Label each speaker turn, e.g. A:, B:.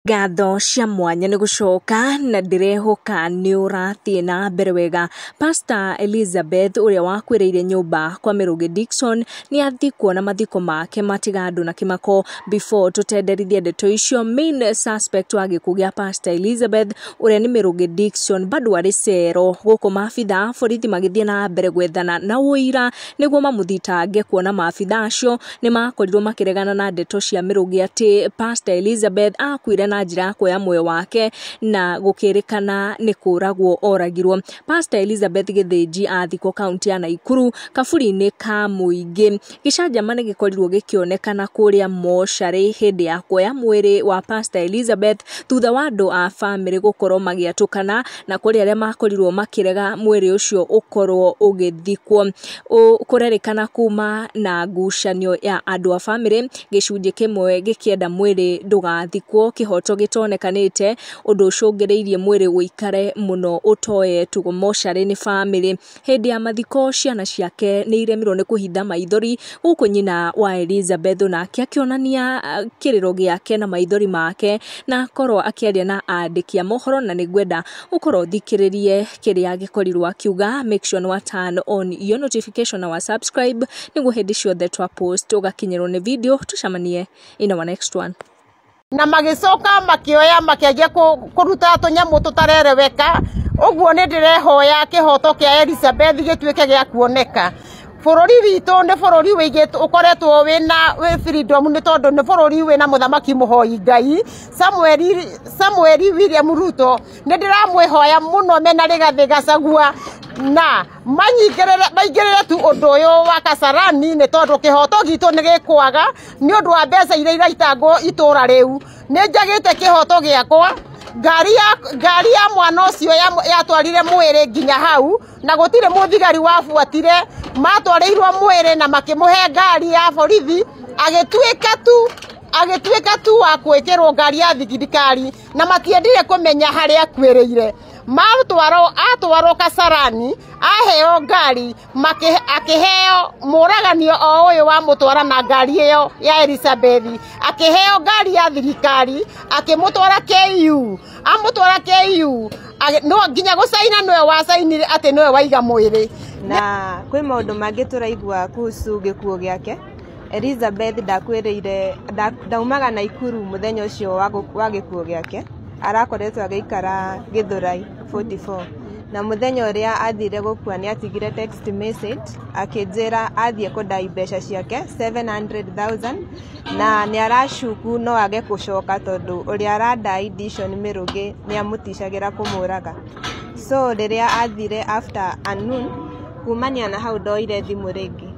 A: Ngatho cia mwanya nĩ gũcoka na ndĩrehoka nĩ ũrathiĩ na mbere wega. Pastor Elizabeth ũrĩa wakuĩrĩire nyũmba kwa Mĩrũngĩ Dickson nĩ athikwo na mathiko make matigandũ na kĩmako. Before tũtenderithie ndeto icio, main suspect wa gĩkuũ gĩa Pastor Elizabeth ũrĩa nĩ Mĩrũngĩ Dickson bado arĩ cero, gũkũ maabitha borithi magĩthiĩ na mbere gwethana na ũira nĩguo mamũthitange, kuona maabitha acio nĩ makorirwo makĩregana na ndeto cia Mĩrũngĩ atĩ Pastor Elizabeth akuire na njĩra ya kuoya muoyo wake na gũkĩrĩkana nĩ kũragwo oragirwo. Pastor Elizabeth Gĩthĩnji athikwo kaunti ya Naikuru kaburi-inĩ ka mũingĩ. Gĩcanjama nĩ gĩkorirwo gĩkĩonekana kũrĩa mocarĩ hĩndĩ ya kuoya mwĩrĩ wa Pastor Elizabeth thutha wa andũ a bamĩrĩ gũkorwo magĩatũkana na kũrĩ arĩa makorirwo makĩrega mwĩrĩ ũcio ũkorwo ũgĩthikwo. Kũrerĩkana kuma na ngucanio ya andũ a bamĩrĩ, gĩcunjĩ kĩmwe gĩkĩenda mwĩrĩ ndũgathikwo, kĩhoto gĩtonekanĩte, ũndũ ũcũngĩrĩirie mwĩrĩ ũikare mũno ũtoetwo mocarĩ nĩ bamĩrĩ. Hĩndĩ ya mathiko, ciana ciake nĩ iremirwo nĩ kũhitha maithori, gũkũ nyina wa Elizabeth nake akĩonania kĩrĩro gĩake na maithori make na akorwo akĩaria na andĩki a mohoro, na nĩngwenda ũkorwo thikĩrĩrie kĩrĩa gĩkorirwo akiuga. Make sure nĩ wa turn on your notification na wa subscribe nĩguo hĩndĩ ciothe twa post ũgakinyĩrwo nĩ video. Tucemanie in our next one.
B: Na magicoka makioya makianjia kuruta tunyamu tutarereweka. Uguo ni ndirehoya kihoto kia Elizabeth gituike gia kuoneka. Bururi witu ni bururi wigite ukoretwo wina freedom, ni tondu ni bururi wina muthamaki muhoi Ngai Samuel William Ruto. Ni ndiramwihoya muno mena Rigathi Gachagua na maingirire tu undu uyu wa Kasarani, ni tondu kihoto gitu ni gikwaga ni undu wa mbeca iria iraitangwo itura riu. Ni njagite kihoto giakwa, ngari ya mwana ucio yatwarire mwiri nginya hau na gutire muthigari wabuatire, matwarirwo mwiri na makimuhe ngari ya borithi, agituika tu wa kwikirwo ngari ya thirikari na matiendire kumenya haria kwiriire. Atwarwo Kasarani, aheo ngari, akiheo muraganio o uyu wa mutwara na ngari iyo ya Elizabeth, akiheo ngari ya thirikari, akimutwara KU, amutwara KU no nginya gucaina niwe wacainire ati niwe waiga mwiri.
C: Na kwĩ maũndũ mangĩ tũraigua kuhusu gĩkuũ gĩake. Elizabeth ndakwĩrĩire ndaumaga Naikuru mũthenya ũcio wa gĩkuũ gĩake, arakoretwo agĩikara Gĩthũrai 44, na mũthenya ũrĩa athire gũkua nĩ atigire text message akĩnjĩra athiĩ kũndai mbeca ciake 700,000 na nĩ aracuku no age gũcoka tondũ ũrĩa arandai Dishon Mĩrũngĩ nĩ amũticagĩra kũmũraga. So rĩrĩa athire after a noon, kumania na hau ndoire thimũ rĩngĩ.